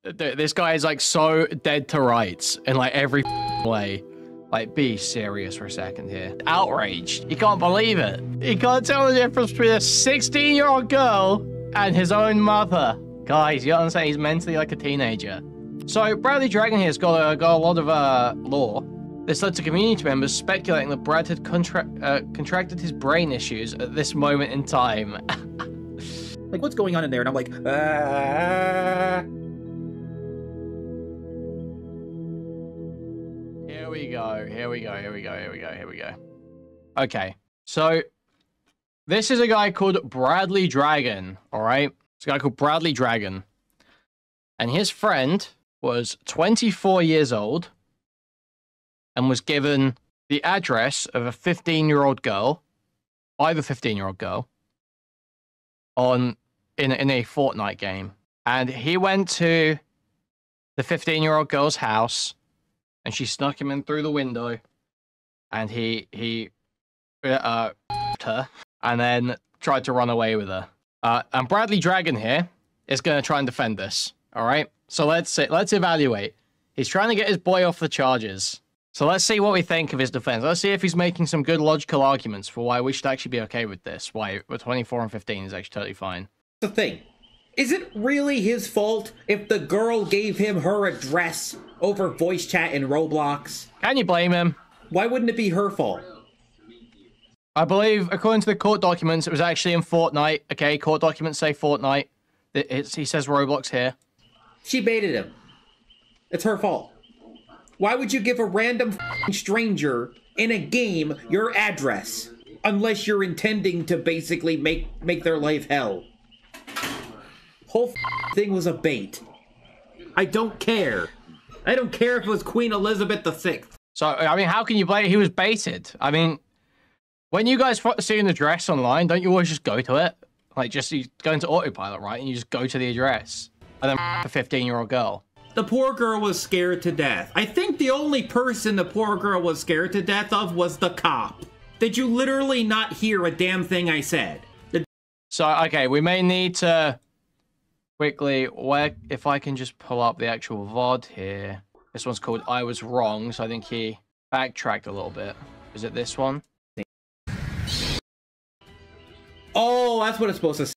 This guy is like so dead to rights in like every way. Like, be serious for a second here. Outraged. He can't believe it. He can't tell the difference between a 16-year-old girl and his own mother. Guys, you understand? He's mentally like a teenager. So, BradleyDragon here has got a lot of lore. This led to community members speculating that Brad had contracted his brain issues at this moment in time. Like, what's going on in there? And I'm like, Here we go. Okay, so this is a guy called BradleyDragon, all right? It's a guy called BradleyDragon. And his friend was 24 years old and was given the address of a 15-year-old girl, by the 15-year-old girl, in a Fortnite game. And he went to the 15-year-old girl's house, and she snuck him in through the window, and he her, and then tried to run away with her. And BradleyDragon here is going to try and defend this. All right, so let's evaluate. He's trying to get his boy off the charges. So let's see what we think of his defense. Let's see if he's making some good logical arguments for why we should actually be okay with this. Why 24 and 15 is actually totally fine. the thing. Is it really his fault if the girl gave him her address over voice chat in Roblox? Can you blame him? Why wouldn't it be her fault? I believe, according to the court documents, it was actually in Fortnite. Okay, court documents say Fortnite. He says Roblox here. She baited him. It's her fault. Why would you give a random stranger in a game your address? Unless you're intending to basically make their life hell. Whole thing was a bait. I don't care. I don't care if it was Queen Elizabeth VI. So, I mean, how can you blame? He was baited. I mean, when you guys see an address online, don't you always just go to it? Like, just you go into autopilot, right? And you just go to the address. And then a 15-year-old girl. The poor girl was scared to death. I think the only person the poor girl was scared to death of was the cop. Did you literally not hear a damn thing I said? So, okay, we may need to quickly, if I can just pull up the actual VOD here. This one's called I Was Wrong, so I think he backtracked a little bit. Is it this one? Oh, that's what it's supposed to say.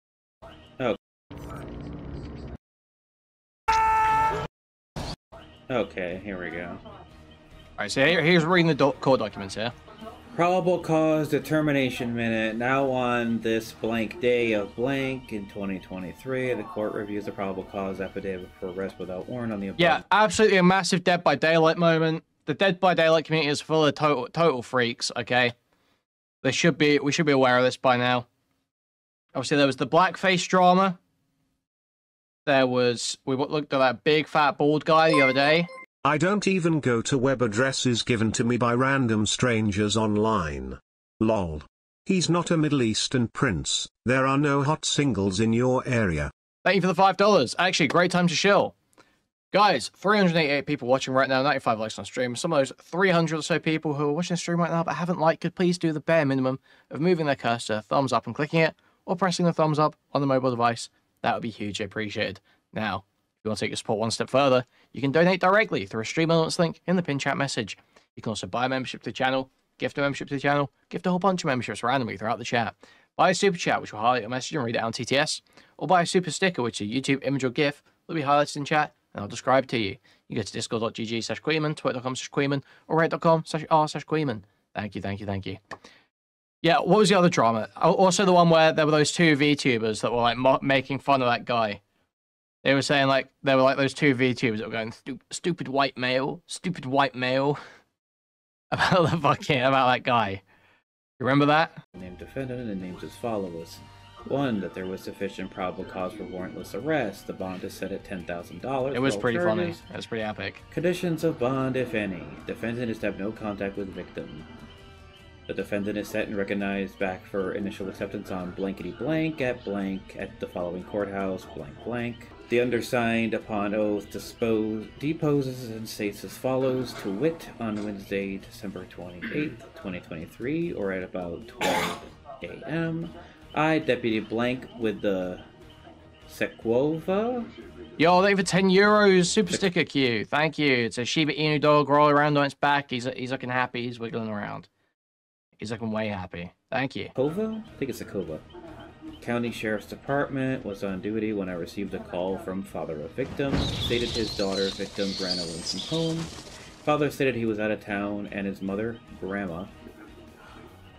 Oh. Okay, here we go. Alright, so here's reading the court documents here. Probable cause determination minute. Now on this blank day of blank in 2023, the court reviews the probable cause affidavit for arrest without warrant on the above. Yeah, absolutely a massive Dead by Daylight moment. The Dead by Daylight community is full of total freaks, okay? We should be aware of this by now. Obviously, there was the blackface drama. We looked at that big fat bald guy the other day. I don't even go to web addresses given to me by random strangers online. Lol. He's not a Middle Eastern prince. There are no hot singles in your area. Thank you for the $5. Actually, great time to chill. Guys, 388 people watching right now, 95 likes on stream. Some of those 300 or so people who are watching the stream right now but haven't liked could please do the bare minimum of moving their cursor, thumbs up and clicking it, or pressing the thumbs up on the mobile device. That would be hugely appreciated. Now, if you want to take your support one step further, you can donate directly through a Stream Elements link in the pinned chat message. You can also buy a membership to the channel, gift a membership to the channel, gift a whole bunch of memberships randomly throughout the chat. Buy a super chat, which will highlight your message and read it out on TTS, or buy a super sticker, which is a YouTube image or GIF that will be highlighted in chat, and I'll describe to you. You go to discord.gg/Kuihman, twitter.com/Kuihman, or reddit.com/r/Kuihman. Thank you, thank you, thank you. Yeah, what was the other drama? Also the one where there were those two VTubers that were like making fun of that guy. They were saying like, they were like those two VTubers that were going, stupid white male, about that guy. You remember that? Named defendant and names as follows. 1, that there was sufficient probable cause for warrantless arrest. The bond is set at $10,000. It was pretty funny. It was pretty epic. Conditions of bond, if any. Defendant is to have no contact with victim. The defendant is set and recognized back for initial acceptance on blankety blank at the following courthouse blank blank. The undersigned, upon oath, deposes and states as follows, to wit, on Wednesday, December 28th, 2023, or at about 12 a.m., I, Deputy Blank, with the Sequova Yo, thank you for 10 euros. Super sticker Q. Thank you. It's a Shiba Inu dog rolling around on its back. He's looking happy. He's wiggling around. He's looking way happy. Thank you. Kova? I think it's a Kova. County Sheriff's Department was on duty when I received a call from father of victim. Stated his daughter, victim, ran away from home. Father stated he was out of town and his mother, grandma,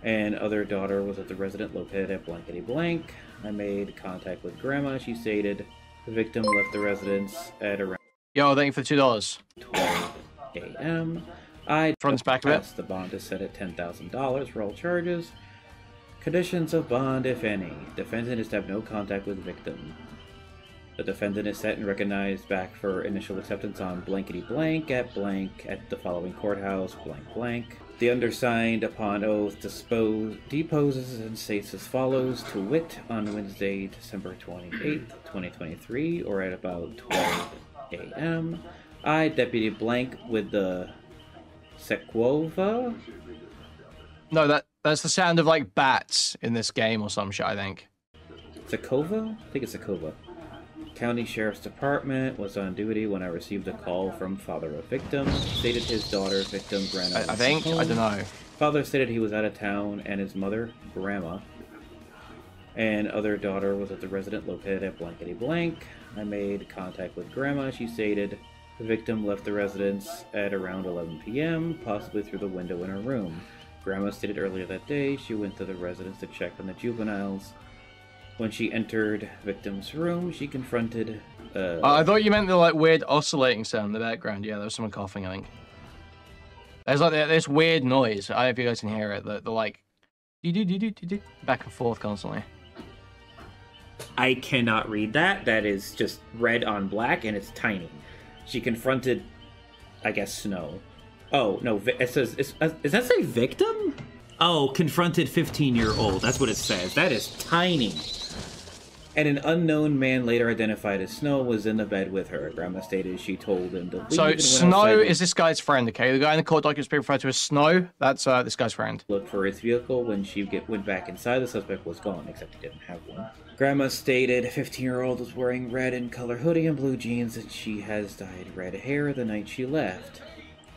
and other daughter was at the resident located at blankety blank. I made contact with grandma. She stated the victim left the residence at around Yo, thank you for the $2. 12 a.m. I Front's back a bit. the bond is set at $10,000 for all charges. Conditions of bond, if any. Defendant is to have no contact with victim. The defendant is set and recognized back for initial acceptance on blankety blank at the following courthouse, blank blank. The undersigned, upon oath, deposes and states as follows, to wit, on Wednesday, December 28th, 2023, or at about 12 a.m. I, Deputy Blank, with the Sequova. No, that's the sound of like bats in this game or some shit, I think. Sekova? I think it's Sekova. County Sheriff's Department was on duty when I received a call from father of victim. Stated his daughter, victim, ran away I think? from home. I don't know. Father stated he was out of town and his mother, grandma, and other daughter was at the resident located at blankety blank. I made contact with grandma. She stated the victim left the residence at around 11 p.m., possibly through the window in her room. Grandma stated earlier that day she went to the residence to check on the juveniles. When she entered victim's room, she confronted... I thought you meant the like weird oscillating sound in the background. Yeah, there was someone coughing, I think. There's like this weird noise. I hope you guys can hear it. The like... back and forth constantly. I cannot read that. That is just red on black, and it's tiny. She confronted, I guess, Snow. Oh, no, it says... Does that say victim? Oh, confronted 15-year-old. That's what it says. That is tiny. And an unknown man later identified as Snow was in the bed with her. Grandma stated she told him to leave. So Snow is this guy's friend, okay? The guy in the court document is being referred to as Snow. That's this guy's friend. Looked for his vehicle. When she went back inside, the suspect was gone, except he didn't have one. Grandma stated 15-year-old was wearing red and color hoodie and blue jeans, and she has dyed red hair the night she left.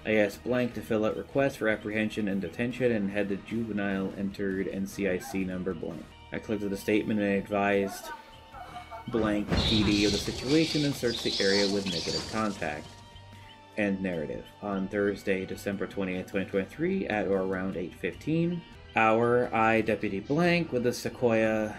I asked Blank to fill out requests for apprehension and detention and had the juvenile entered NCIC number blank. I collected the statement and advised Blank PD of the situation and searched the area with negative contact. End narrative. On Thursday, December 28th, 2023, at or around 8:15, I, Deputy Blank, with the Sequoia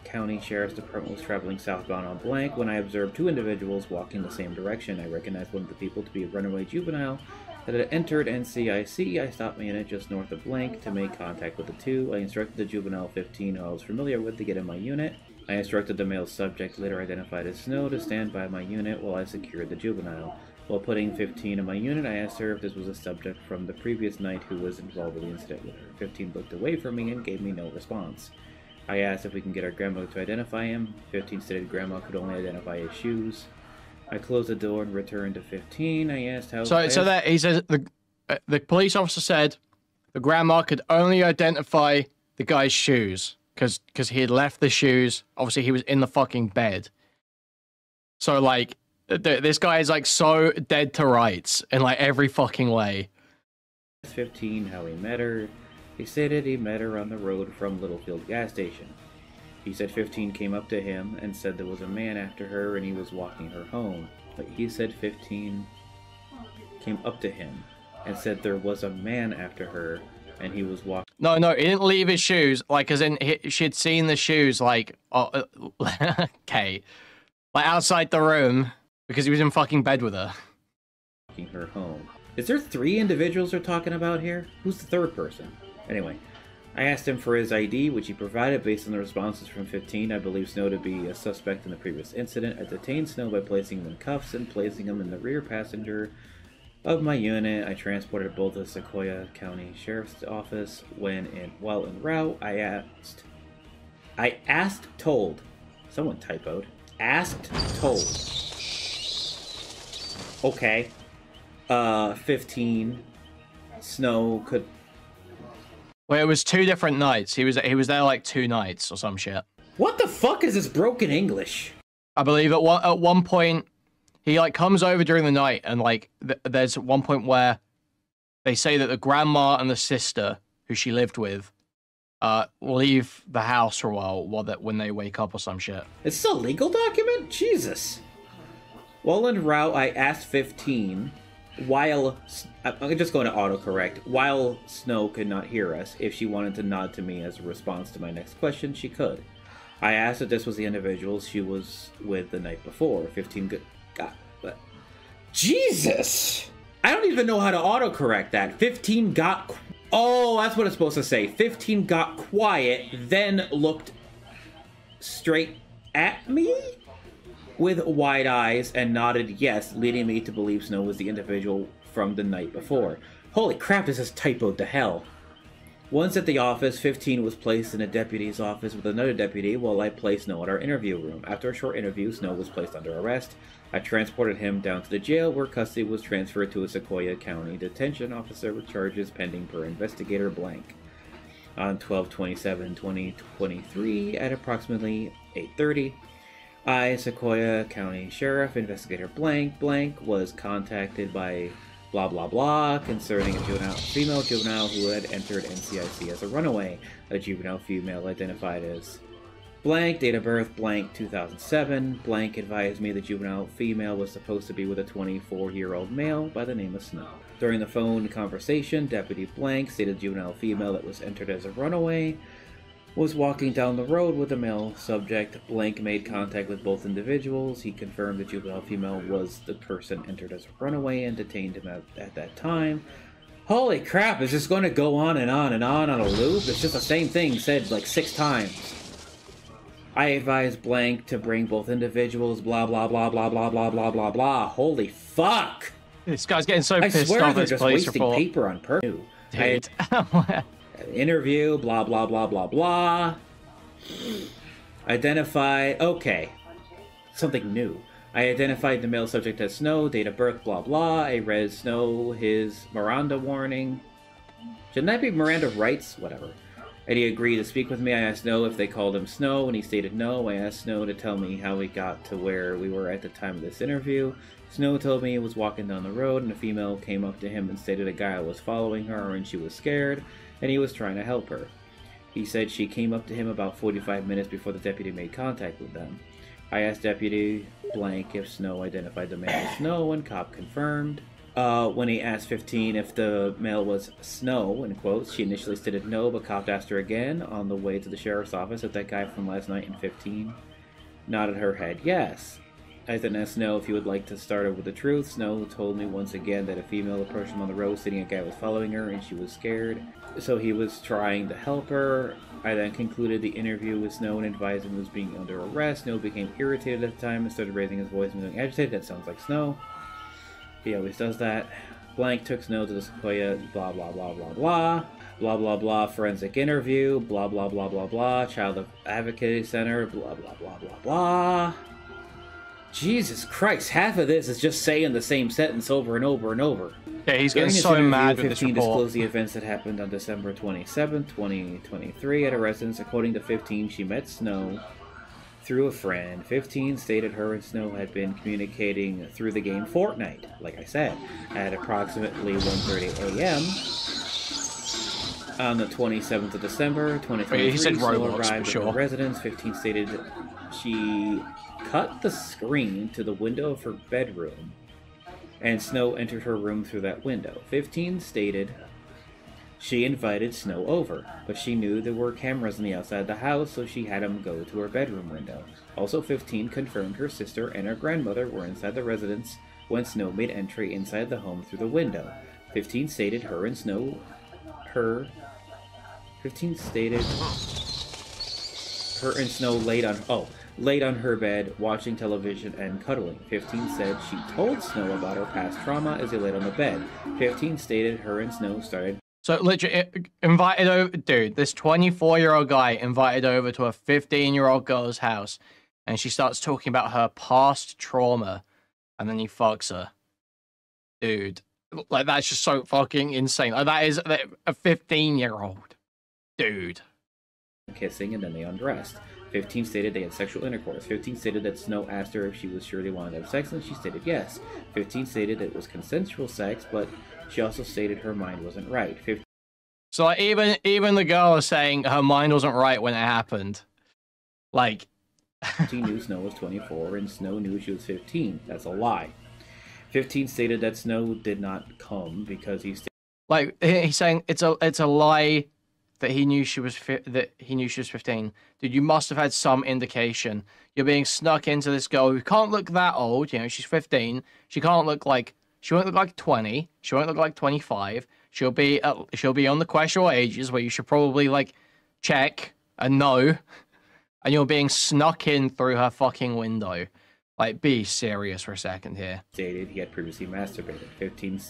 County Sheriff's Department was traveling southbound on Blank when I observed two individuals walking the same direction. I recognized one of the people to be a runaway juvenile that had entered NCIC. I stopped my unit just north of Blank to make contact with the two. I instructed the juvenile 15 who I was familiar with to get in my unit. I instructed the male subject, later identified as Snow, to stand by my unit while I secured the juvenile. While putting 15 in my unit, I asked her if this was a subject from the previous night who was involved with the incident with her. 15 looked away from me and gave me no response. I asked if we can get our grandmother to identify him. 15 stated grandma could only identify his shoes. I closed the door and returned to 15. I asked how... So that he says the police officer said the grandma could only identify the guy's shoes because he had left the shoes. Obviously, he was in the fucking bed. So like, this guy is like so dead to rights in like every fucking way. 15 how he met her. He stated he met her on the road from Littlefield gas station. He said 15 came up to him and said there was a man after her and he was walking her home. But he said 15 came up to him and said there was a man after her and he was walking. No, he didn't leave his shoes. Like, as in, she'd seen the shoes, like, okay, like outside the room because he was in fucking bed with her. Walking her home. Is there 3 individuals we're talking about here? Who's the third person? Anyway, I asked him for his ID, which he provided based on the responses from 15. I believe Snow to be a suspect in the previous incident. I detained Snow by placing him in cuffs and placing him in the rear passenger of my unit. I transported both to the Sequoia County Sheriff's Office. While en route, someone typoed. Asked, told. Okay. 15. Snow could... Well, it was 2 different nights. He was there like 2 nights or some shit. What the fuck is this broken English? I believe at one point he like comes over during the night, and like there's one point where they say that the grandma and the sister who she lived with leave the house for a while when they wake up or some shit. It's a legal document? Jesus. While en route, I asked 15 while... I'm just going to autocorrect. While Snow could not hear us, if she wanted to nod to me as a response to my next question, she could. I asked if this was the individual she was with the night before. 15 got... But... Jesus! I don't even know how to autocorrect that. 15 got... Oh, that's what it's supposed to say. 15 got quiet, then looked straight at me with wide eyes and nodded yes, leading me to believe Snow was the individual from the night before. Holy crap, this is typoed to hell. Once at the office, 15 was placed in a deputy's office with another deputy while I placed Snow at our interview room. After a short interview, Snow was placed under arrest. I transported him down to the jail where custody was transferred to a Sequoia County detention officer with charges pending per investigator blank. On 12/27/2023 at approximately 8:30, I, Sequoia County Sheriff Investigator blank was contacted by blah blah blah concerning a female juvenile who had entered NCIC as a runaway. A juvenile female identified as blank, date of birth blank 2007. Blank advised me the juvenile female was supposed to be with a 24-year-old male by the name of Snow. During the phone conversation, Deputy blank stated the juvenile female that was entered as a runaway was walking down the road with a male subject. Blank made contact with both individuals. He confirmed the juvenile female was the person entered as a runaway and detained him at that time. Holy crap, is this going to go on and on and on a loop? It's just the same thing said like 6 times. I advised blank to bring both individuals, blah blah blah blah blah blah blah blah blah. Holy fuck! This guy's getting so pissed off. off They're this just police wasting report. paper on purpose. Dude. Interview, blah blah blah blah blah. Identify, okay. Something new. I identified the male subject as Snow, date of birth, blah blah. I read Snow his Miranda warning. Shouldn't that be Miranda rights? Whatever. And he agreed to speak with me. I asked Snow if they called him Snow, and he stated no. I asked Snow to tell me how he got to where we were at the time of this interview. Snow told me he was walking down the road, and a female came up to him and stated a guy was following her, and she was scared, and he was trying to help her. He said she came up to him about 45 minutes before the deputy made contact with them. I asked Deputy blank if Snow identified the male as Snow, and cop confirmed. When he asked 15 if the male was Snow, in quotes, she initially stated no, but cop asked her again on the way to the sheriff's office if that guy from last night in 15 nodded her head yes. I then asked Snow if he would like to start over with the truth. Snow told me once again that a female approached him on the road stating a guy was following her and she was scared, so he was trying to help her. I then concluded the interview with Snow and advised him he was being under arrest. Snow became irritated at the time and started raising his voice and being agitated. That sounds like Snow. He always does that. Blank took Snow to the Sequoia, blah blah blah blah blah. Blah blah blah forensic interview, blah blah blah blah blah. Child Advocacy Center, blah blah blah blah blah. Jesus Christ, half of this is just saying the same sentence over and over and over. Yeah, he's getting so mad with this report. 15 disclosed the events that happened on December 27th, 2023 at a residence. According to 15, she met Snow through a friend. 15 stated her and Snow had been communicating through the game Fortnite, like I said, at approximately 1:30 a.m. on the 27th of December, 2023. He said Snow Roblox, arrived for at her sure. residence. 15 stated she cut the screen to the window of her bedroom, and Snow entered her room through that window. 15 stated she invited Snow over, but she knew there were cameras on the outside of the house, so she had him go to her bedroom window. Also, 15 confirmed her sister and her grandmother were inside the residence when Snow made entry inside the home through the window. 15 stated her and Snow... 15 stated her and Snow laid on her bed, watching television and cuddling. 15 said she told Snow about her past trauma as they laid on the bed. 15 stated her and Snow started... So, literally, invited over... Dude, this 24-year-old guy invited over to a 15-year-old girl's house, and she starts talking about her past trauma, and then he fucks her. Dude. Like, that's just so fucking insane. Like, that is a 15-year-old. Dude. kissing, and then they undressed. 15 stated they had sexual intercourse. 15 stated that Snow asked her if she was sure they wanted to have sex, and she stated yes. 15 stated that it was consensual sex, but she also stated her mind wasn't right. 15 So like, even the girl was saying her mind wasn't right when it happened. Like, knew Snow was 24, and Snow knew she was 15. That's a lie. 15 stated that Snow did not come because he like he's saying it's a lie that he knew she was 15. Dude, you must have had some indication. You're being snuck into this girl who can't look that old. You know, she's 15. She won't look like 20. She won't look like 25. She'll be on the questionable ages where you should probably like check and know. And you're being snuck in through her fucking window. Like, be serious for a second here. Stated he had previously masturbated. 15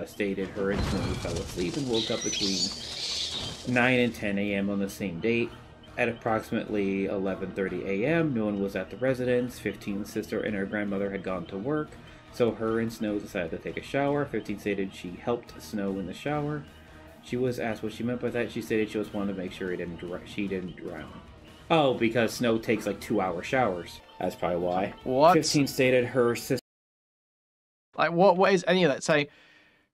stated her and Snow fell asleep and woke up between 9 and 10 a.m. on the same date. At approximately 11:30 a.m., no one was at the residence. 15's sister and her grandmother had gone to work, so her and Snow decided to take a shower. 15 stated she helped Snow in the shower. She was asked what she meant by that. She stated she just wanted to make sure she didn't drown. Oh, because Snow takes like 2-hour showers. That's probably why. What? 15 stated her sister. Like, what is any of that? Say,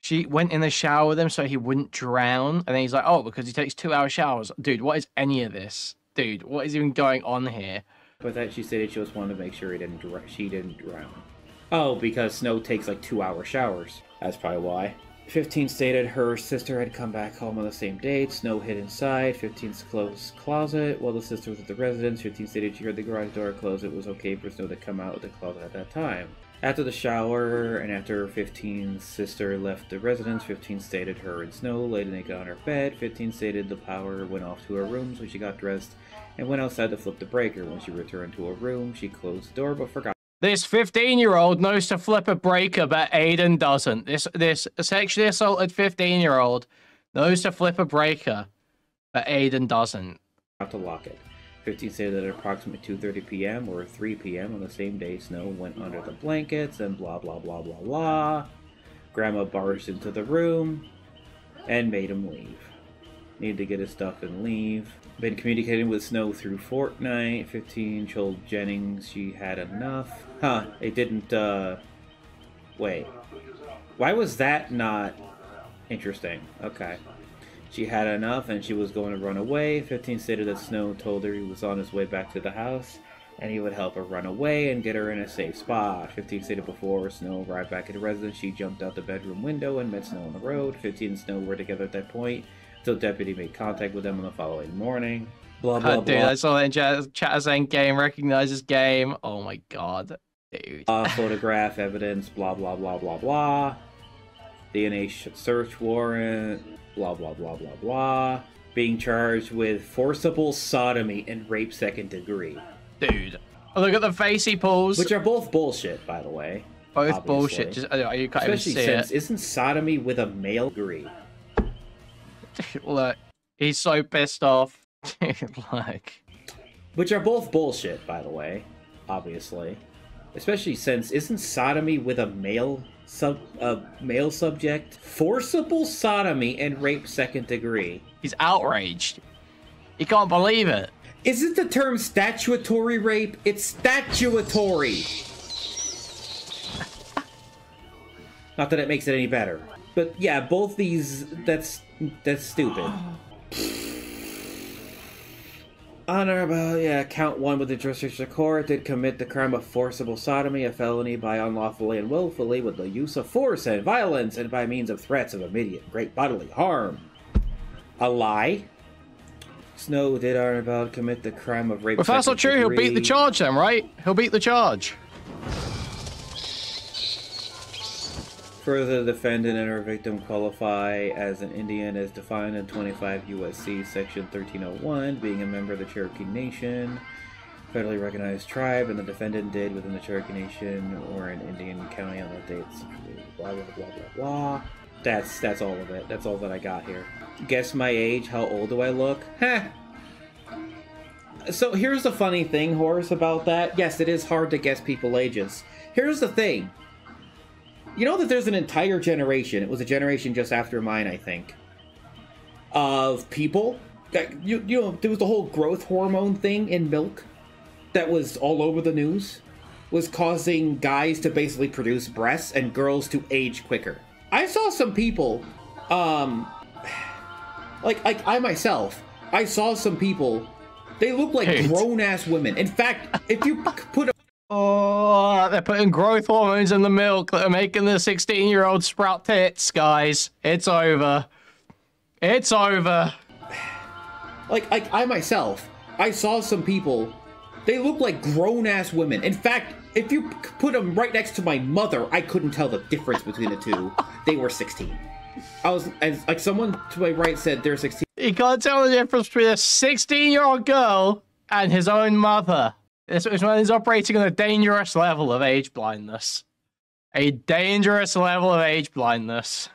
she went in the shower with him so he wouldn't drown, and then he's like, oh, because he takes 2-hour showers. Dude, what is any of this? Dude, what is even going on here? But that she stated she just wanted to make sure she didn't drown. Oh, because Snow takes like 2-hour showers. That's probably why. 15 stated her sister had come back home on the same date. Snow hid inside 15's closed closet while the sister was at the residence. 15 stated she heard the garage door close. It was okay for Snow to come out of the closet at that time. After the shower and after 15's sister left the residence, 15 stated her and Snow laid naked on her bed. 15 stated the power went off to her room, so she got dressed and went outside to flip the breaker. When she returned to her room, she closed the door but forgot. This 15-year-old knows to flip a breaker, but Aiden doesn't. This sexually assaulted 15-year-old knows to flip a breaker, but Aiden doesn't. To lock it. 15 stated that at approximately 2:30 p.m. or 3 p.m. on the same day, Snow went under the blankets and blah blah blah blah blah. Grandma barged into the room and made him leave. Need to get his stuff and leave. Been communicating with Snow through Fortnite. 15 told Jennings she had enough. Huh, it didn't, wait. Why was that not interesting? Okay. She had enough and she was going to run away. 15 stated that Snow told her he was on his way back to the house and he would help her run away and get her in a safe spot. 15 stated before Snow arrived back at the residence, she jumped out the bedroom window and met Snow on the road. 15 and Snow were together at that point until deputy made contact with them on the following morning. Blah, blah, blah. Dude, I saw that in chat saying game recognizes game. Oh my god. Dude. Photograph evidence, blah, blah, blah, blah, blah. DNA search warrant, blah, blah, blah, blah, blah. Being charged with forcible sodomy and rape second degree. Dude. Look at the face he pulls. Which are both bullshit, by the way. Both obviously. bullshit. Just, you can't especially even see since it. Isn't sodomy with a male degree? Look, he's so pissed off. Like, which are both bullshit, by the way, obviously. Especially since isn't sodomy with a male subject forcible sodomy and rape second degree? He's outraged. He can't believe it. Isn't the term statutory rape? It's statutory. Not that it makes it any better, but yeah, both these. That's stupid. Count 1 with the jurisdiction of court did commit the crime of forcible sodomy, a felony by unlawfully and willfully with the use of force and violence and by means of threats of immediate great bodily harm. A lie. Snow did about commit the crime of rape. Well, if that's not true, he'll beat the charge then, right? He'll beat the charge. Further, the defendant and her victim qualify as an Indian as defined in 25 U.S.C. Section 1301, being a member of the Cherokee Nation, federally recognized tribe, and the defendant did within the Cherokee Nation or in Indian County on that date. Blah, blah, blah, blah, blah. That's all of it. That's all that I got here. Guess my age. How old do I look? Heh. So here's the funny thing, Horace, about that. Yes, it is hard to guess people's ages. Here's the thing. You know that there's an entire generation, it was a generation just after mine, I think, of people You know, there was the whole growth hormone thing in milk that was all over the news, was causing guys to basically produce breasts and girls to age quicker. I saw some people, like I myself, I saw some people, they look like grown-ass women. In fact, if you put a... Oh, they're putting growth hormones in the milk that are making the 16-year-old sprout tits, guys. It's over. It's over. Like I myself, I saw some people, they look like grown-ass women. In fact, if you put them right next to my mother, I couldn't tell the difference between the two. They were 16. I was, like someone to my right said they're 16. You can't tell the difference between a 16-year-old girl and his own mother. This man is operating on a dangerous level of age blindness. A dangerous level of age blindness.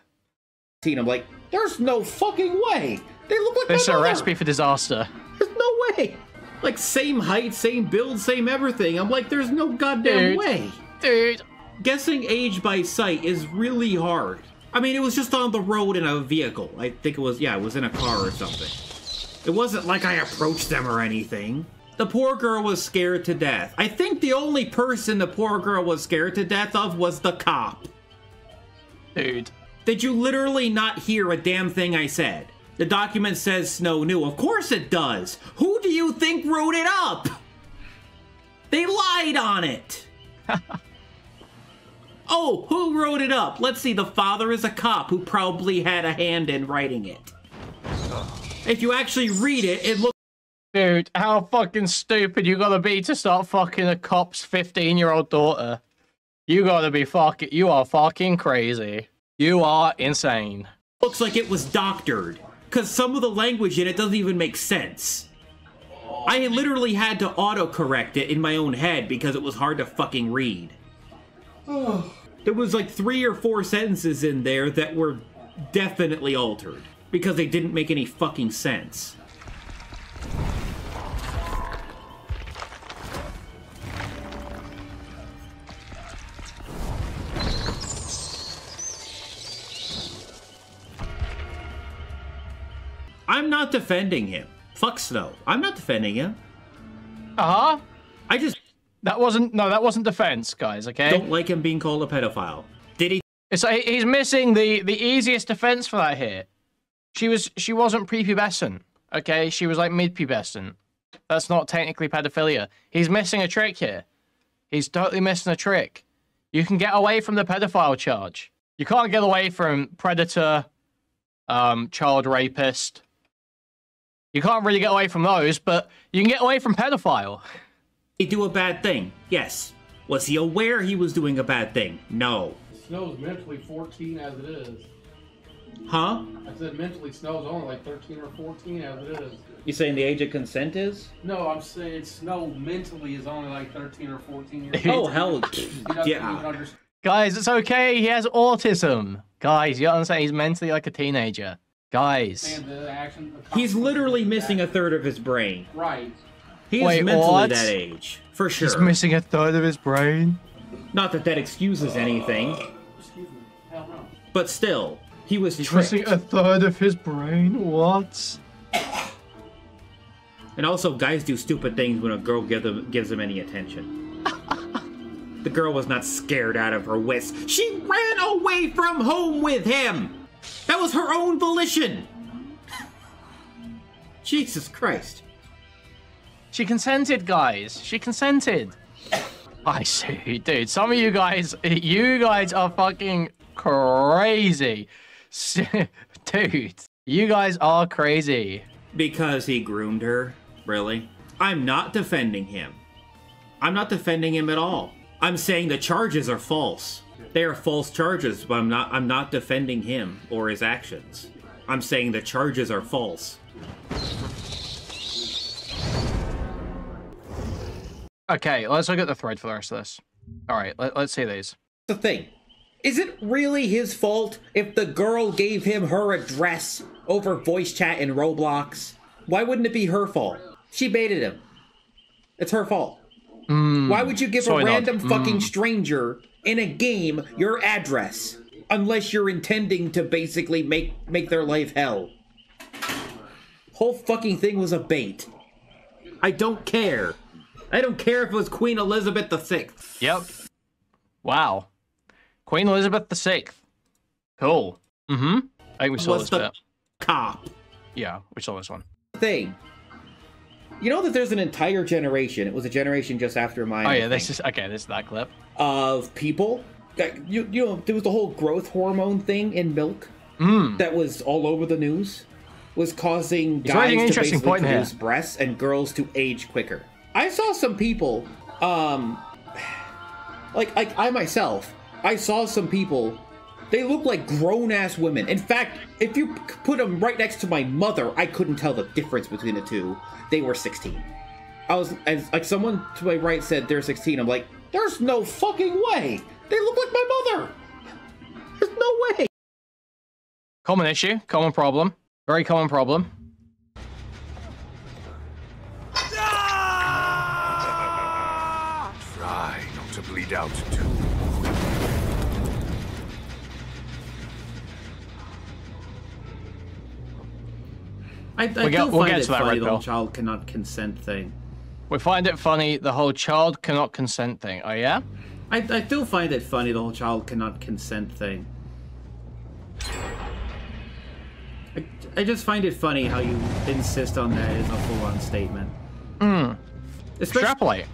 I'm like, there's no fucking way. They look like this is a recipe for disaster. There's no way. Like, same height, same build, same everything. I'm like, there's no goddamn way. Dude. Guessing age by sight is really hard. I mean, it was just on the road in a vehicle. I think it was, yeah, it was in a car or something. It wasn't like I approached them or anything. The poor girl was scared to death. I think the only person the poor girl was scared to death of was the cop. Dude. Did you literally not hear a damn thing I said? The document says Snow knew. Of course it does. Who do you think wrote it up? They lied on it. Oh, who wrote it up? Let's see. The father is a cop who probably had a hand in writing it. If you actually read it, it looks... Dude, how fucking stupid you gotta be to start fucking a cop's 15-year-old daughter. You gotta be fucking... You are fucking crazy. You are insane. Looks like it was doctored. Because some of the language in it doesn't even make sense. I literally had to autocorrect it in my own head because it was hard to fucking read. There was like 3 or 4 sentences in there that were definitely altered. Because they didn't make any fucking sense. I'm not defending him. Fuck Snow. I'm not defending him. Uh-huh. I just... That wasn't defense, guys, okay? Don't like him being called a pedophile. Did he? It's like he's missing the easiest defense for that here. She wasn't prepubescent, okay? She was like mid-pubescent. That's not technically pedophilia. He's missing a trick here. He's totally missing a trick. You can get away from the pedophile charge. You can't get away from predator, child rapist. You can't really get away from those, but you can get away from pedophile. Did he do a bad thing? Yes. Was he aware he was doing a bad thing? No. Snow's mentally 14 as it is. Huh? I said mentally Snow's only like 13 or 14 as it is. You saying the age of consent is? No, I'm saying Snow mentally is only like 13 or 14 years old. old. Oh, hell. Yeah. Guys, it's okay. He has autism. Guys, you understand? He's mentally like a teenager. Guys. He's literally missing a third of his brain. Right. He's mentally what? that age. For sure. He's missing a third of his brain? Not that that excuses anything. Excuse me. Hell no. But still, he was He's tricked. missing a third of his brain? What? And also, guys do stupid things when a girl gives them any attention. The girl was not scared out of her wits. She ran away from home with him! That was her own volition! Jesus Christ. She consented, guys. She consented. I see. Dude, some of you guys are fucking crazy. Dude, you guys are crazy. Because he groomed her? Really? I'm not defending him. I'm not defending him at all. I'm saying the charges are false. They are false charges, but I'm not defending him or his actions. I'm saying the charges are false. Okay, let's look at the thread for the rest of this. Alright, let's see these. The thing. Is it really his fault if the girl gave him her address over voice chat in Roblox? Why wouldn't it be her fault? She baited him. It's her fault. Why would you give a random fucking stranger in a game your address? Unless you're intending to basically make their life hell. Whole fucking thing was a bait. I don't care. I don't care if it was Queen Elizabeth VI. Yep. Wow. Queen Elizabeth VI. Cool. Mm-hmm. I think we saw this bit. Cop. Yeah, we saw this one. Thing. You know that there's an entire generation, it was a generation just after mine. Oh yeah, this is that clip. Of people. You know, there was the whole growth hormone thing in milk that was all over the news. Was causing guys to basically produce breasts and girls to age quicker. I saw some people, like I myself, I saw some people, they look like grown-ass women. In fact, if you put them right next to my mother, I couldn't tell the difference between the two. They were 16. Like someone to my right said they're 16. I'm like, there's no fucking way. They look like my mother. There's no way. Common issue, common problem, very common problem. Try not to bleed out too. I do find it funny the whole child cannot consent thing. We find it funny the whole child cannot consent thing. Oh yeah? I do find it funny the whole child cannot consent thing. I just find it funny how you insist on that as a full-on statement. Extrapolate.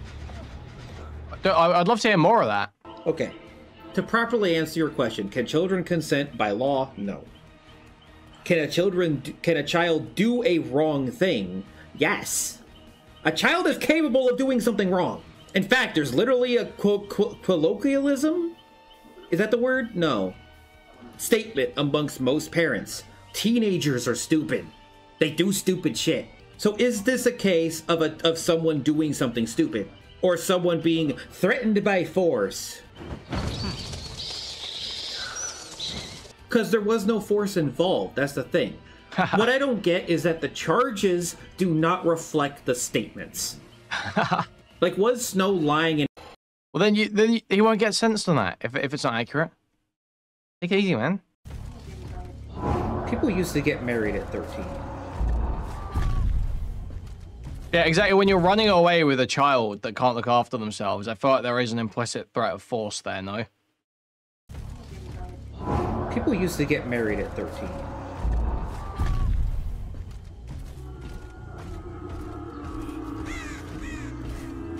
I'd love to hear more of that. Okay. To properly answer your question, can children consent by law? No. Can a child do a wrong thing? Yes. A child is capable of doing something wrong. In fact, there's literally a colloquialism? Is that the word? No. Statement amongst most parents. Teenagers are stupid. They do stupid shit. So is this a case of someone doing something stupid? Or someone being threatened by force? Because there was no force involved. That's the thing. What I don't get is that the charges do not reflect the statements. Like, was Snow lying in... Well, then you won't get sentenced on that if it's not accurate. Take it easy, man. People used to get married at 13. Yeah, exactly. When you're running away with a child that can't look after themselves, I feel like there is an implicit threat of force there, no? People used to get married at 13.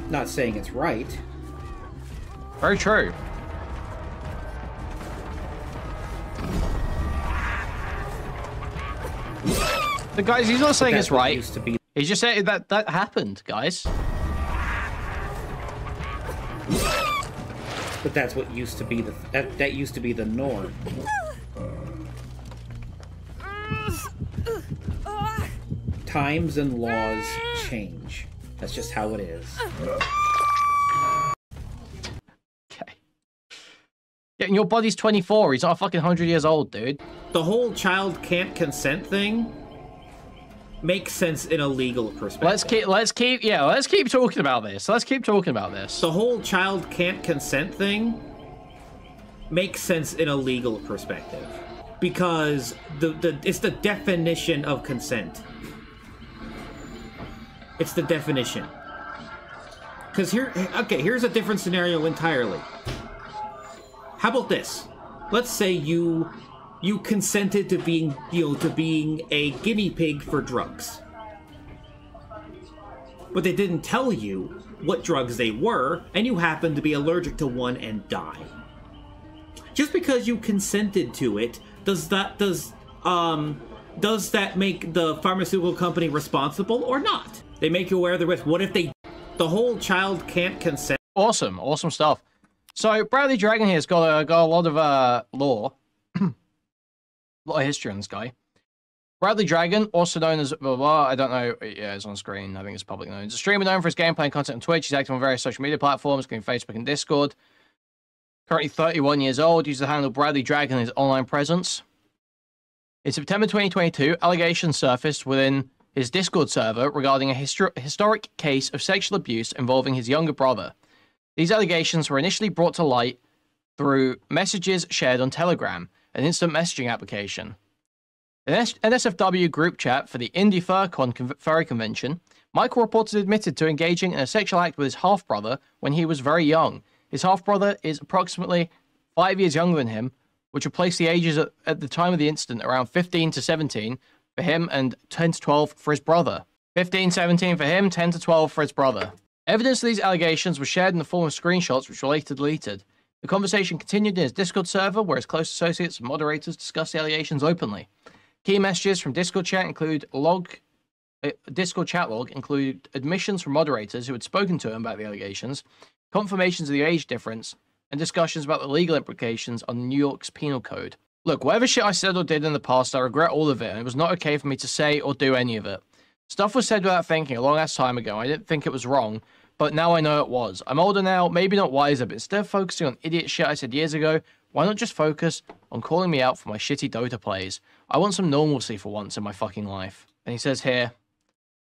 Not saying it's right. Very true. The guys, he's not saying it's right. He's just saying that happened, guys. But that's what used to be that used to be the norm. Times and laws change. That's just how it is. Okay. Yeah, and your buddy's 24. He's not fucking 100 years old, dude. The whole child can't consent thing makes sense in a legal perspective. Let's keep talking about this. Let's keep talking about this. The whole child can't consent thing makes sense in a legal perspective. Because it's the definition of consent. It's the definition. Because here's a different scenario entirely. How about this? Let's say you consented to being a guinea pig for drugs. But they didn't tell you what drugs they were, and you happened to be allergic to one and die. Just because you consented to it, does that make the pharmaceutical company responsible or not? They make you aware of the risk. What if the whole child can't consent? Awesome stuff. So BradleyDragon here's got a lot of lore, a lot of history on this guy. BradleyDragon, also known as blah, blah, I don't know. Yeah, it's on screen. I think it's public known. He's a streamer known for his gameplay and content on Twitch. He's active on various social media platforms, including Facebook and Discord. Currently 31 years old. Uses the handle BradleyDragon in his online presence. In September 2022, allegations surfaced within his Discord server regarding a historic case of sexual abuse involving his younger brother. These allegations were initially brought to light through messages shared on Telegram, an instant messaging application. In an NSFW group chat for the Indie Furry Convention, Michael reportedly admitted to engaging in a sexual act with his half-brother when he was very young. His half-brother is approximately 5 years younger than him, which would place the ages at the time of the incident around 15 to 17 for him and 10 to 12 for his brother. 15, 17 for him, 10 to 12 for his brother. Evidence of these allegations was shared in the form of screenshots, which were later deleted. The conversation continued in his Discord server, where his close associates and moderators discussed the allegations openly. Key messages from Discord chat include Discord chat log include admissions from moderators who had spoken to him about the allegations, confirmations of the age difference, and discussions about the legal implications on New York's penal code. Look, whatever shit I said or did in the past, I regret all of it, and it was not okay for me to say or do any of it. Stuff was said without thinking a long ass time ago. I didn't think it was wrong, but now I know it was. I'm older now, maybe not wiser, but instead of focusing on idiot shit I said years ago, why not just focus on calling me out for my shitty Dota plays? I want some normalcy for once in my fucking life. And he says here,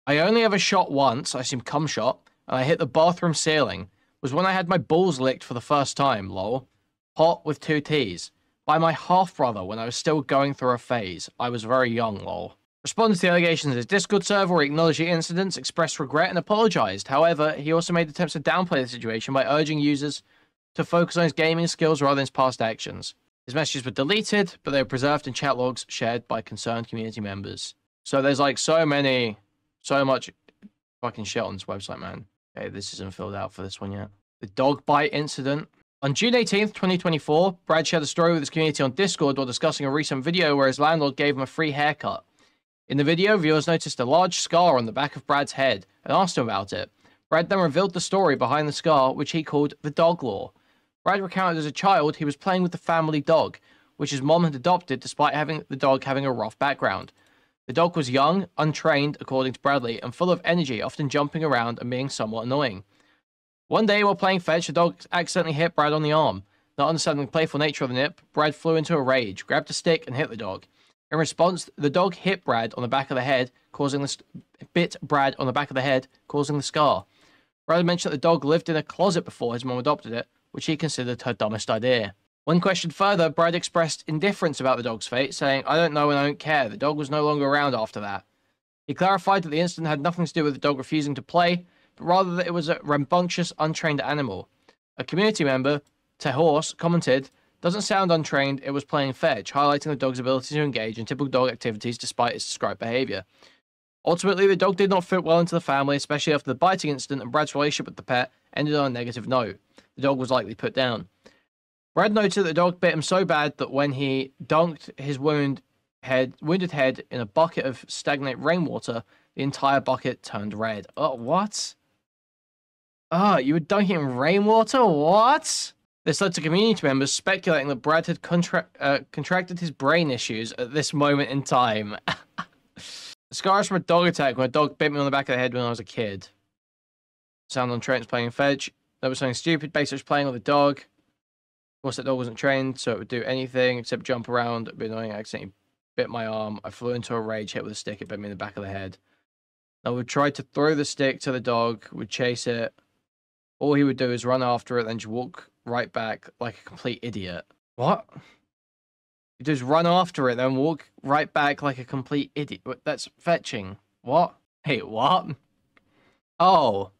I only ever shot once, I assume cum shot, and I hit the bathroom ceiling. Was when I had my balls licked for the first time, lol. Hot with 2 T's. By my half-brother when I was still going through a phase. I was very young, lol. Responded to the allegations in his Discord server where he acknowledged the incidents, expressed regret, and apologized. However, he also made attempts to downplay the situation by urging users to focus on his gaming skills rather than his past actions. His messages were deleted, but they were preserved in chat logs shared by concerned community members. So there's like so much fucking shit on this website, man. Okay, this isn't filled out for this one yet. The dog bite incident. On June 18th, 2024, Brad shared a story with his community on Discord while discussing a recent video where his landlord gave him a free haircut. In the video, viewers noticed a large scar on the back of Brad's head and asked him about it. Brad then revealed the story behind the scar, which he called the dog law. Brad recounted as a child he was playing with the family dog, which his mom had adopted despite the dog having a rough background. The dog was young, untrained, according to Bradley, and full of energy, often jumping around and being somewhat annoying. One day, while playing fetch, the dog accidentally hit Brad on the arm. Not understanding the playful nature of the nip, Brad flew into a rage, grabbed a stick, and hit the dog. In response, the dog hit Brad on the back of the head, causing the scar. Brad mentioned that the dog lived in a closet before his mom adopted it, which he considered her dumbest idea. When questioned further, Brad expressed indifference about the dog's fate, saying, I don't know and I don't care. The dog was no longer around after that. He clarified that the incident had nothing to do with the dog refusing to play, but rather that it was a rambunctious, untrained animal. A community member, Tehorse, commented, doesn't sound untrained, it was playing fetch, highlighting the dog's ability to engage in typical dog activities despite its described behavior. Ultimately, the dog did not fit well into the family, especially after the biting incident, and Brad's relationship with the pet ended on a negative note. The dog was likely put down. Brad noted that the dog bit him so bad that when he dunked his wounded head in a bucket of stagnant rainwater, the entire bucket turned red. Oh, what? Oh, you were dunking in rainwater? What? This led to community members speculating that Brad had contracted his brain issues at this moment in time. Scars from a dog attack when a dog bit me on the back of the head when I was a kid. Sound on trains playing fetch. That was something stupid. Basically, was playing with a dog. Of course, that dog wasn't trained, so it would do anything except jump around. It'd be annoying. I accidentally bit my arm. I flew into a rage, hit with a stick. It bit me in the back of the head. I would try to throw the stick to the dog, would chase it. All he would do is run after it, then just walk right back like a complete idiot. What? You just run after it, then walk right back like a complete idiot. That's fetching. What? Hey, what? Oh.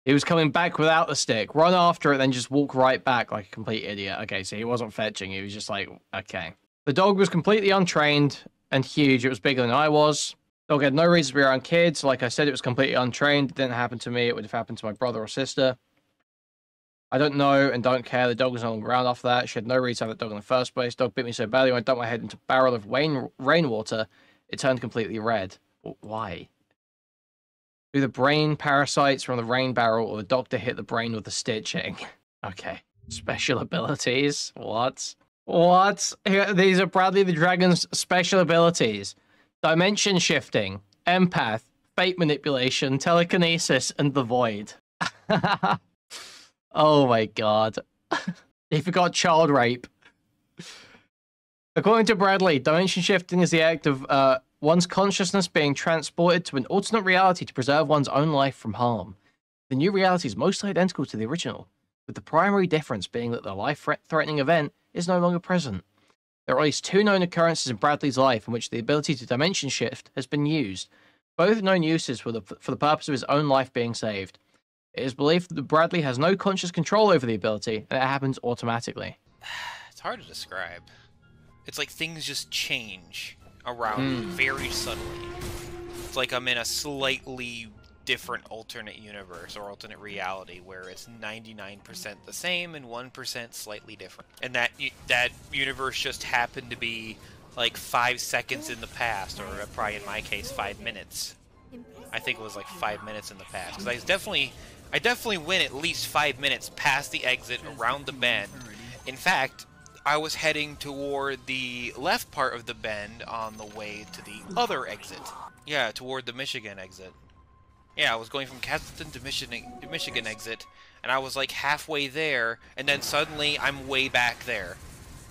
He was coming back without the stick. Run after it, then just walk right back like a complete idiot. Okay, so he wasn't fetching. He was just like, okay. The dog was completely untrained and huge. It was bigger than I was. Dog had no reason to be around kids. Like I said, it was completely untrained. It didn't happen to me. It would have happened to my brother or sister. I don't know and don't care. The dog was no longer around after that. She had no reason to have that dog in the first place. Dog bit me so badly when I dumped my head into a barrel of rainwater, it turned completely red. Why? Do the brain parasites from the rain barrel or the doctor hit the brain with the stitching? Okay. Special abilities? What? These are Bradley the Dragon's special abilities. Dimension shifting, empath, fate manipulation, telekinesis, and the void. Oh my god. He forgot child rape. According to Bradley, dimension shifting is the act of one's consciousness being transported to an alternate reality to preserve one's own life from harm. The new reality is mostly identical to the original, with the primary difference being that the life-threatening event is no longer present. There are at least 2 known occurrences in Bradley's life in which the ability to dimension shift has been used, both known uses for the purpose of his own life being saved. It is believed that Bradley has no conscious control over the ability, and it happens automatically. It's hard to describe. It's like things just change around very subtly. It's like I'm in a slightly different alternate universe or alternate reality where it's 99% the same and 1% slightly different. And that universe just happened to be like 5 seconds in the past, or probably in my case 5 minutes. I think it was like 5 minutes in the past, because I definitely went at least 5 minutes past the exit, around the bend. In fact, I was heading toward the left part of the bend on the way to the other exit. Yeah, toward the Michigan exit. Yeah, I was going from Castleton to Michigan exit, and I was like halfway there, and then suddenly I'm way back there,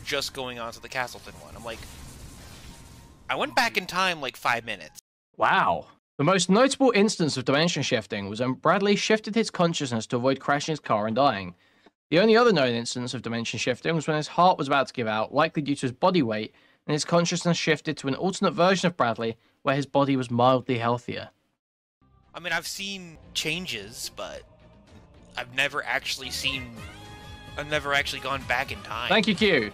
just going on to the Castleton one. I'm like, I went back in time like 5 minutes. Wow. The most notable instance of dimension shifting was when Bradley shifted his consciousness to avoid crashing his car and dying. The only other known instance of dimension shifting was when his heart was about to give out, likely due to his body weight, and his consciousness shifted to an alternate version of Bradley, where his body was mildly healthier. I mean, I've seen changes, but I've never actually gone back in time. Thank you, Q.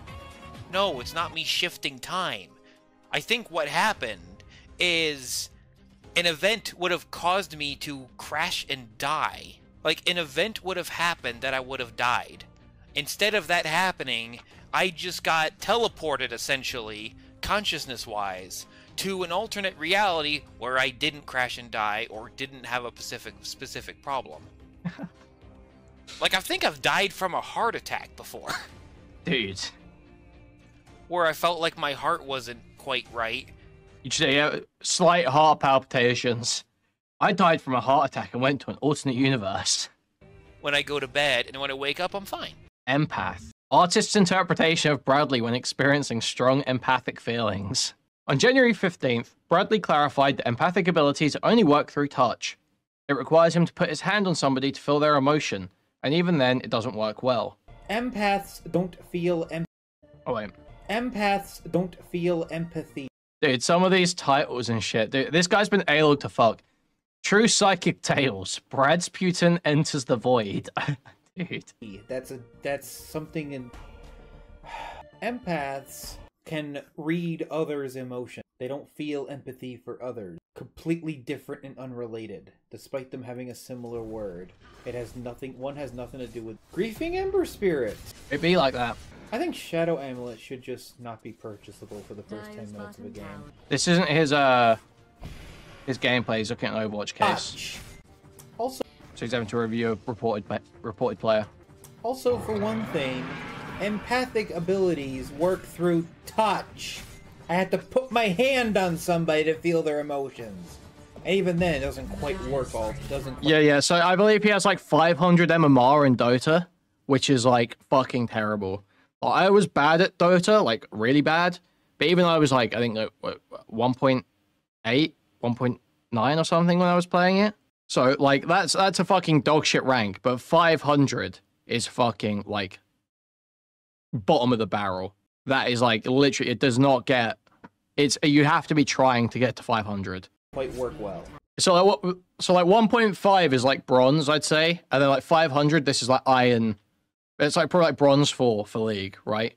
No, it's not me shifting time. I think what happened is an event would have caused me to crash and die. Like, an event would have happened that I would have died. Instead of that happening, I just got teleported, essentially, consciousness-wise, to an alternate reality where I didn't crash and die or didn't have a specific problem. Like, I think I've died from a heart attack before. Dude. Where I felt like my heart wasn't quite right. You should say slight heart palpitations. I died from a heart attack and went to an alternate universe. When I go to bed, and when I wake up, I'm fine. Empath. Artist's interpretation of Bradley when experiencing strong empathic feelings. On January 15th, Bradley clarified that empathic abilities only work through touch. It requires him to put his hand on somebody to feel their emotion, and even then, it doesn't work well. Empaths don't feel Oh, wait. Empaths don't feel empathy. Dude, some of these titles and shit. Dude, this guy's been able to fuck. True Psychic Tales. Bradsputin enters the void. Dude. That's something in... Empaths can read others' emotions. They don't feel empathy for others. Completely different and unrelated, despite them having a similar word. It has nothing... One has nothing to do with... Griefing Ember Spirits! It'd be like that. I think Shadow Amulet should just not be purchasable for the first 10 minutes of the game. This isn't his gameplay. He's looking at an Overwatch case. Also, so he's having to review a reported player. Also, for one thing, empathic abilities work through touch. I had to put my hand on somebody to feel their emotions. And even then, it doesn't quite work all. It doesn't quite... Yeah. So I believe he has like 500 MMR in Dota, which is like fucking terrible. I was bad at Dota, like really bad. But even though I was like, I think like 1.8, 1.9 or something when I was playing it. So like that's a fucking dog shit rank. But 500 is fucking like bottom of the barrel. That is like literally, it does not get. You have to be trying to get to 500. Quite work well. So like 1.5 is like bronze, I'd say, and then like 500, this is like iron. It's like probably like bronze 4 for League, right?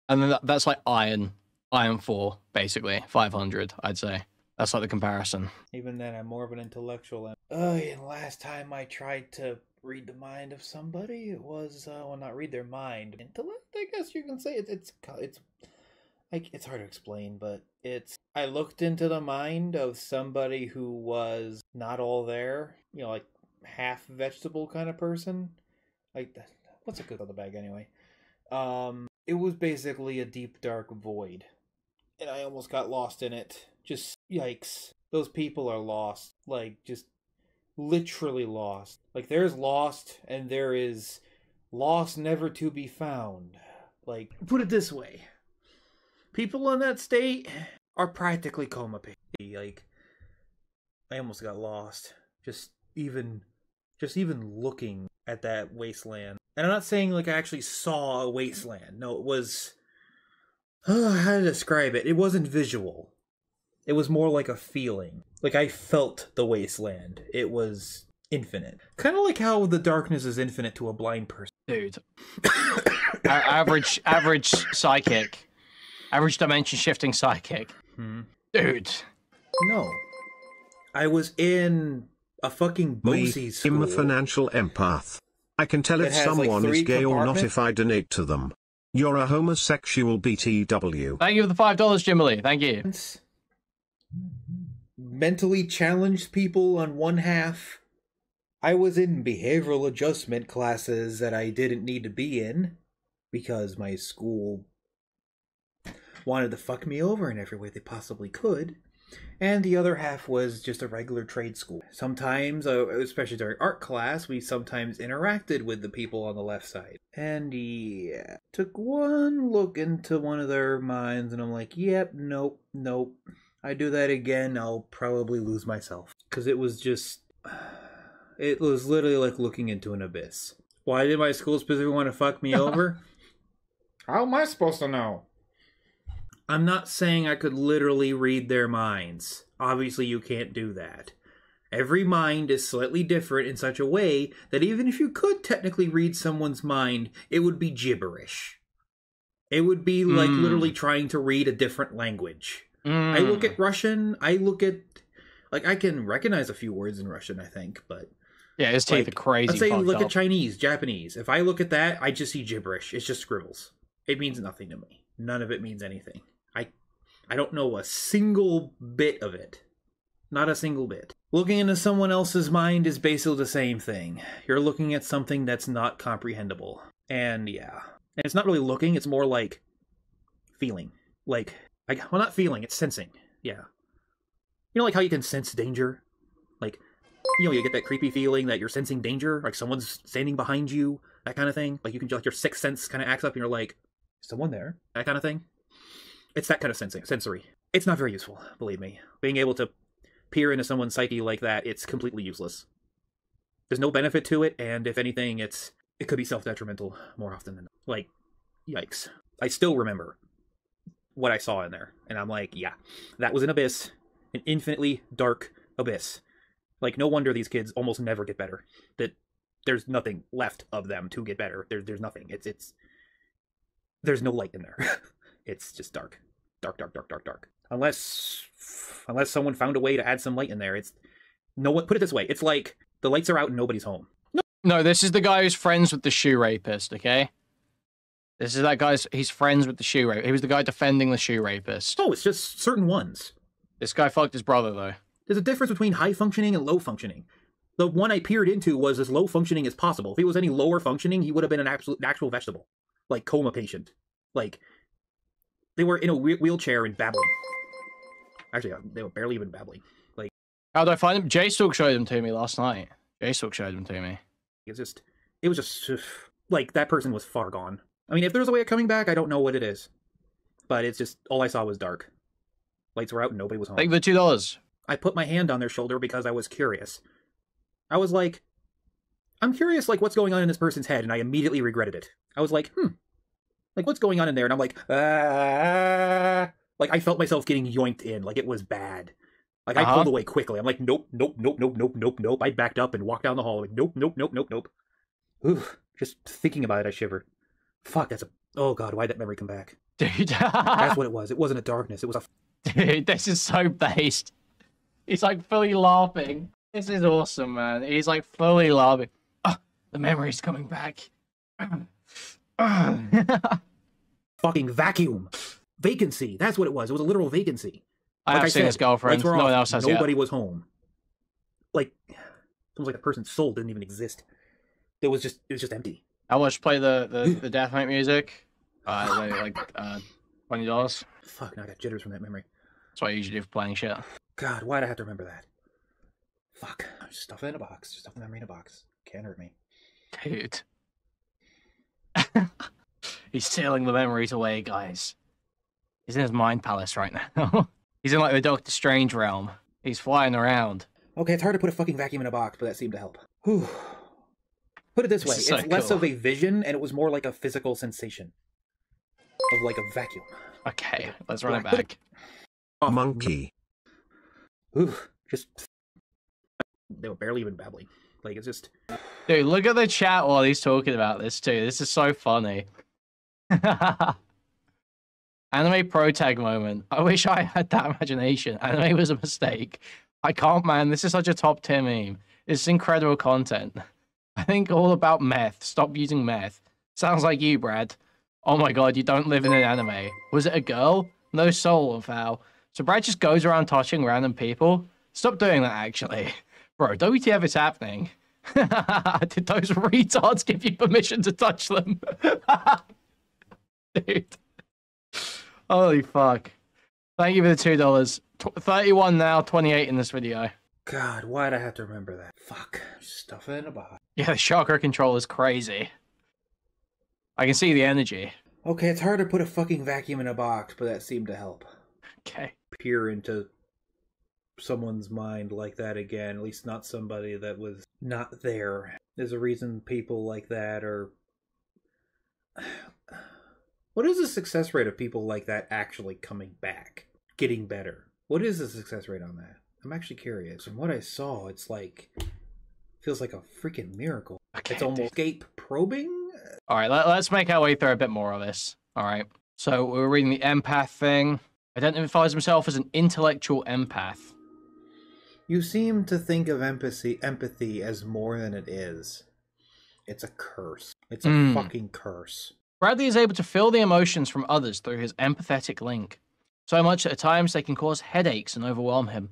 And then that's like iron 4, basically 500, I'd say. That's like the comparison. Even then, I'm more of an intellectual. And last time I tried to read the mind of somebody, it was well, not read their mind. Intellect, I guess you can say it's hard to explain, but I looked into the mind of somebody who was not all there, you know, like half vegetable kind of person. Like, what's a good on the bag anyway? It was basically a deep, dark void. And I almost got lost in it. Just, yikes. Those people are lost. Like, just literally lost. Like, there's lost, and there is lost never to be found. Like, put it this way. People in that state are practically coma patients. Like, I almost got lost. Just even looking at that wasteland. And I'm not saying like I actually saw a wasteland. No, it was How to describe it? It wasn't visual. It was more like a feeling. Like, I felt the wasteland. It was infinite. Kind of like how the darkness is infinite to a blind person. Dude. average psychic. Average dimension shifting psychic. Dude. No. I was in a fucking Bosie's school. I'm a financial empath. I can tell if someone is gay or not if I donate to them. You're a homosexual BTW. Thank you for the $5, Jimmy. Thank you. Mentally challenged people on one half. I was in behavioral adjustment classes that I didn't need to be in because my school wanted to fuck me over in every way they possibly could. And the other half was just a regular trade school. Sometimes, especially during art class, we sometimes interacted with the people on the left side. And yeah, took one look into one of their minds and I'm like, yep, nope. I do that again, I'll probably lose myself. Because it was just... It was literally like looking into an abyss. Why did my school specifically want to fuck me over? How am I supposed to know? I'm not saying I could literally read their minds. Obviously, you can't do that. Every mind is slightly different in such a way that even if you could technically read someone's mind, it would be gibberish. It would be like literally trying to read a different language. I look at Russian, like, I can recognize a few words in Russian, I think, but... Yeah, his teeth are crazy. Let's say you look up. at Chinese, Japanese. If I look at that, I just see gibberish. It's just scribbles. It means nothing to me. None of it means anything. I don't know a single bit of it. Not a single bit. Looking into someone else's mind is basically the same thing. You're looking at something that's not comprehensible. And yeah. And it's not really looking, it's more like feeling. Well, not feeling, it's sensing. Yeah. You know, like how you can sense danger? Like, you know, you get that creepy feeling that you're sensing danger, like someone's standing behind you, that kind of thing. Like you can, like your sixth sense kind of acts up and you're like, is someone there? That kind of thing. It's that kind of sensory. It's not very useful, believe me. Being able to peer into someone's psyche like that, it's completely useless. There's no benefit to it, and if anything, it could be self-detrimental more often than not. Like, yikes. I still remember what I saw in there, and I'm like, yeah, that was an abyss. An infinitely dark abyss. Like, no wonder these kids almost never get better. That there's nothing left of them to get better. There's nothing. There's no light in there. It's just dark. Dark. Unless someone found a way to add some light in there. Put it this way. It's like the lights are out and nobody's home. No, this is the guy who's friends with the shoe rapist, okay? This is that guy's... He's friends with the shoe rapist. He was the guy defending the shoe rapist. Oh, it's just certain ones. This guy fucked his brother, though. There's a difference between high functioning and low functioning. The one I peered into was as low functioning as possible. If he was any lower functioning, he would have been an actual vegetable. Like, coma patient. Like, they were in a wheelchair and babbling. Actually, they were barely even babbling. Like, how did I find them? J-Stalk showed them to me last night. J-Stalk showed them to me. It was just, like, that person was far gone. I mean, if there was a way of coming back, I don't know what it is. But it's just, all I saw was dark. Lights were out and nobody was home. Thank you for the $2. I put my hand on their shoulder because I was curious. I was like, I'm curious, like, what's going on in this person's head, and I immediately regretted it. I was like, like, what's going on in there? And I'm like, ah. Like, I felt myself getting yoinked in, like, it was bad. Like, I pulled away quickly. I'm like, nope. I backed up and walked down the hall. Like, nope. Ooh, just thinking about it, I shiver. Fuck, oh god, why'd that memory come back? Dude. That's what it was. It wasn't a darkness, it was a... Dude, this is so based. He's like fully laughing. This is awesome, man. He's like fully laughing. Oh, the memory's coming back. Fucking vacuum. Vacancy. That's what it was. It was a literal vacancy. I have seen his girlfriend. No one else has yet. Nobody was home. Like, it was like the person's soul didn't even exist. It was just empty. How much play the Deathmate music? $20. Fuck, now I got jitters from that memory. That's what I usually do for playing shit. God, why'd I have to remember that? Fuck. Just stuff it in a box. Just stuff the memory in a box. Can't hurt me. Dude. He's stealing the memories away, guys. He's in his mind palace right now. He's in like the Doctor Strange realm. He's flying around. Okay, it's hard to put a fucking vacuum in a box, but that seemed to help. Whew. Put it this way, it's less of a vision, and it was more like a physical sensation. Of like a vacuum. Okay, let's run it back. Monkey. Ooh, just they were barely even babbling. Like, it's just... Dude, look at the chat while he's talking about this, too. This is so funny. Anime pro tag moment. I wish I had that imagination. Anime was a mistake. I can't, man. This is such a top tier meme. It's incredible content. I think all about meth. Stop using meth. Sounds like you, Brad. Oh my god, you don't live in an anime. Was it a girl? No soul of how. So Brad just goes around touching random people? Stop doing that, actually. Bro, WTF is happening? Did those retards give you permission to touch them? Dude. Holy fuck. Thank you for the $2. 31 now, 28 in this video. God, why'd I have to remember that? Fuck. Stuff it in a box. Yeah, the chakra control is crazy. I can see the energy. Okay, it's hard to put a fucking vacuum in a box, but that seemed to help. Okay. Peer into someone's mind like that again, at least not somebody that was not there. There's a reason people like that are... What is the success rate of people like that actually coming back? Getting better? What is the success rate on that? I'm actually curious. From what I saw, it's like... feels like a freaking miracle. Okay, it's almost escape probing? Alright, let's make our way through a bit more of this. Alright. So, we were reading the empath thing. Identifies himself as an intellectual empath. You seem to think of empathy as more than it is. It's a curse. It's a fucking curse. Bradley is able to feel the emotions from others through his empathetic link. So much that at times they can cause headaches and overwhelm him.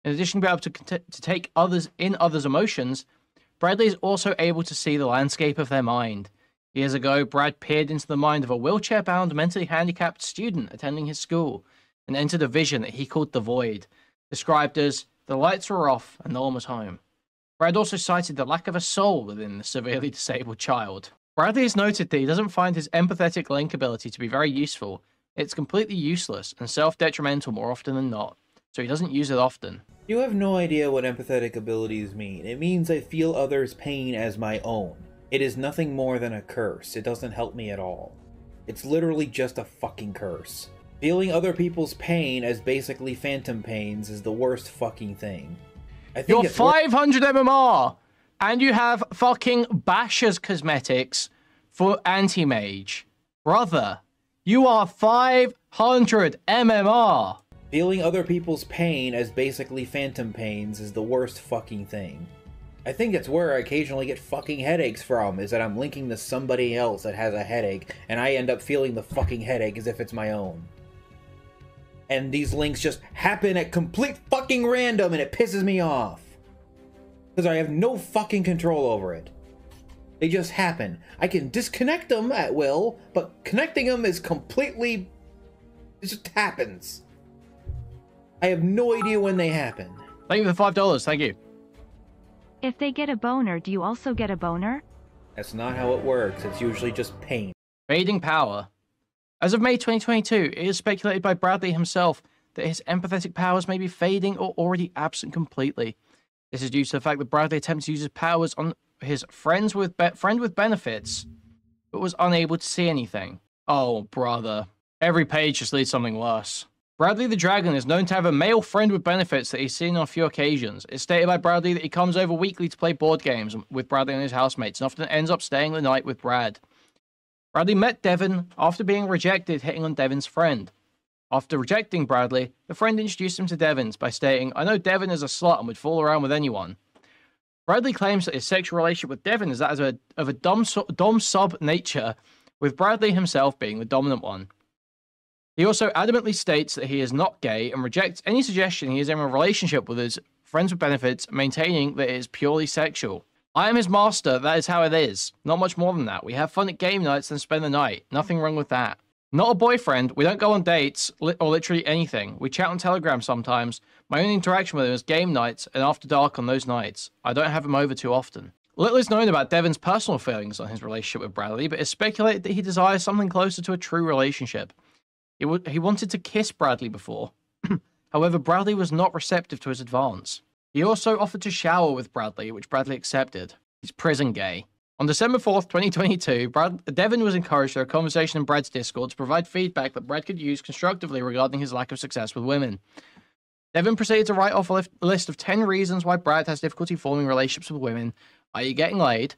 In addition to being able to take others' emotions, Bradley is also able to see the landscape of their mind. Years ago, Brad peered into the mind of a wheelchair-bound, mentally handicapped student attending his school and entered a vision that he called the Void, described as the lights were off and no one was home. Brad also cited the lack of a soul within the severely disabled child. Bradley has noted that he doesn't find his empathetic link ability to be very useful. It's completely useless and self-detrimental more often than not, so he doesn't use it often. You have no idea what empathetic abilities mean. It means I feel others' pain as my own. It is nothing more than a curse. It doesn't help me at all. It's literally just a fucking curse. Feeling other people's pain as basically phantom pains is the worst fucking thing. I think You're 500 MMR, and you have fucking Basher's cosmetics for anti-mage. Brother, you are 500 MMR. Feeling other people's pain as basically phantom pains is the worst fucking thing. I think that's where I occasionally get fucking headaches from, is that I'm linking to somebody else that has a headache, and I end up feeling the fucking headache as if it's my own. And these links just happen at complete fucking random, and it pisses me off. Because I have no fucking control over it. They just happen. I can disconnect them at will, but connecting them is completely... it just happens. I have no idea when they happen. Thank you for the $5, thank you. If they get a boner, do you also get a boner? That's not how it works. It's usually just pain. Fading power. As of May 2022, it is speculated by Bradley himself that his empathetic powers may be fading or already absent completely. This is due to the fact that Bradley attempted to use his powers on his friend with benefits, but was unable to see anything. Oh, brother. Every page just leads something worse. Bradley the Dragon is known to have a male friend with benefits that he's seen on a few occasions. It's stated by Bradley that he comes over weekly to play board games with Bradley and his housemates, and often ends up staying the night with Brad. Bradley met Devon after being rejected, hitting on Devon's friend. After rejecting Bradley, the friend introduced him to Devon's by stating, "I know Devon is a slut and would fool around with anyone." Bradley claims that his sexual relationship with Devon is that of a dom-sub nature, with Bradley himself being the dominant one. He also adamantly states that he is not gay and rejects any suggestion he is in a relationship with his friends with benefits, maintaining that it is purely sexual. "I am his master, that is how it is. Not much more than that. We have fun at game nights and spend the night. Nothing wrong with that. Not a boyfriend, we don't go on dates, or literally anything. We chat on Telegram sometimes. My only interaction with him is game nights and after dark on those nights. I don't have him over too often." Little is known about Devon's personal feelings on his relationship with Bradley, but it's speculated that he desires something closer to a true relationship. He wanted to kiss Bradley before. However, Bradley was not receptive to his advance. He also offered to shower with Bradley, which Bradley accepted. He's prison gay. On December 4th, 2022, Devin was encouraged through a conversation in Brad's Discord to provide feedback that Brad could use constructively regarding his lack of success with women. Devin proceeded to write off a list of 10 reasons why Brad has difficulty forming relationships with women, i.e. getting laid,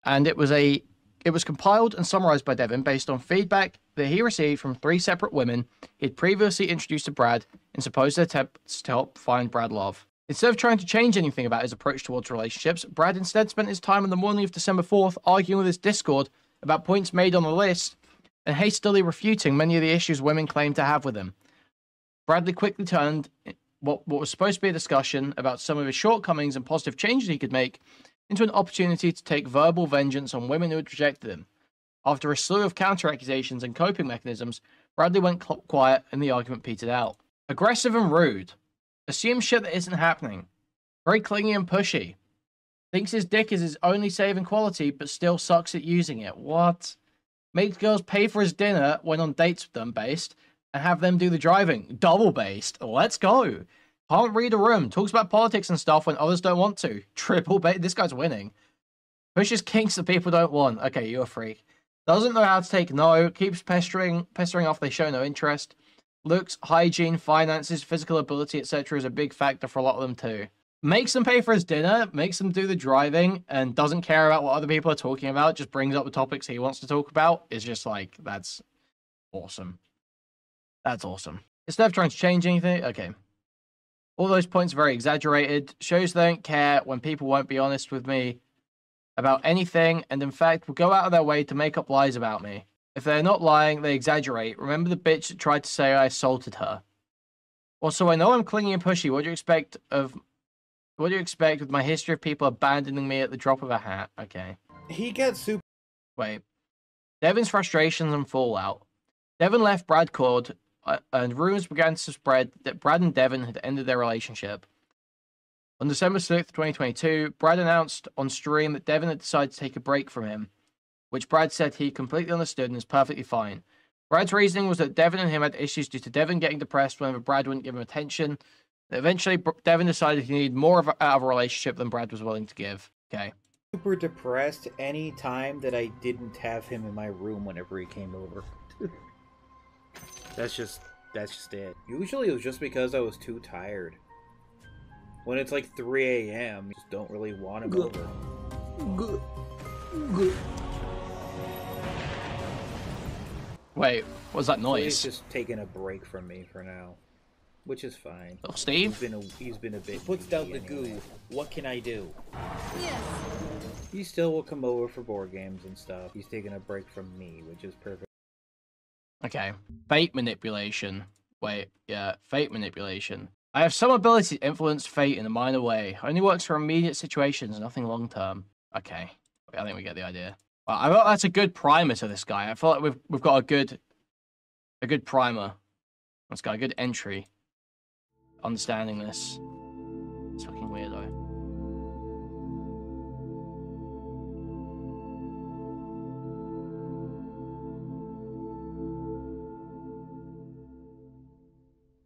and it was compiled and summarized by Devin based on feedback that he received from 3 separate women he'd previously introduced to Brad in supposed attempts to help find Brad love. Instead of trying to change anything about his approach towards relationships, Brad instead spent his time on the morning of December 4th arguing with his Discord about points made on the list and hastily refuting many of the issues women claimed to have with him. Bradley quickly turned what was supposed to be a discussion about some of his shortcomings and positive changes he could make into an opportunity to take verbal vengeance on women who had rejected him. After a slew of counter-accusations and coping mechanisms, Bradley went quiet and the argument petered out. Aggressive and rude. Assumes shit that isn't happening. Very clingy and pushy. Thinks his dick is his only saving quality, but still sucks at using it. What? Makes girls pay for his dinner when on dates with them based, and have them do the driving. Double based. Let's go. Can't read a room. Talks about politics and stuff when others don't want to. Triple based. This guy's winning. Pushes kinks that people don't want. Okay, you're a freak. Doesn't know how to take no. Keeps pestering off they show no interest. Looks, hygiene, finances, physical ability, etc. is a big factor for a lot of them too. Makes them pay for his dinner, makes them do the driving, and doesn't care about what other people are talking about, just brings up the topics he wants to talk about. It's just like, that's awesome. That's awesome. Instead of trying to change anything, okay. All those points are very exaggerated. Shows they don't care when people won't be honest with me about anything, and in fact will go out of their way to make up lies about me. If they're not lying, they exaggerate. Remember the bitch that tried to say I assaulted her. Also, I know I'm clingy and pushy. What do you expect with my history of people abandoning me at the drop of a hat? Okay. He got super. Wait. Devin's frustrations and fallout. Devin left Brad Cord, and rumors began to spread that Brad and Devin had ended their relationship. On December 6th, 2022, Brad announced on stream that Devin had decided to take a break from him, which Brad said he completely understood and is perfectly fine. Brad's reasoning was that Devin and him had issues due to Devin getting depressed whenever Brad wouldn't give him attention. Eventually, Devin decided he needed more out of a relationship than Brad was willing to give. Okay. Super depressed any time that I didn't have him in my room whenever he came over. That's just it. Usually it was just because I was too tired. When it's like 3 a.m., you just don't really want him over. Wait, what was that noise? He's just taking a break from me for now, which is fine. Oh, Steve? He's been a bit. Puts out the goo. What can I do? Yes. He still will come over for board games and stuff. He's taking a break from me, which is perfect. Okay. Fate manipulation. Wait, yeah, fate manipulation. I have some ability to influence fate in a minor way. Only works for immediate situations, nothing long term. Okay. I think we get the idea. Well, I thought that's a good primer to this guy. I feel like we've got a good primer. Let's go, a good entry. Understanding this. It's fucking weirdo.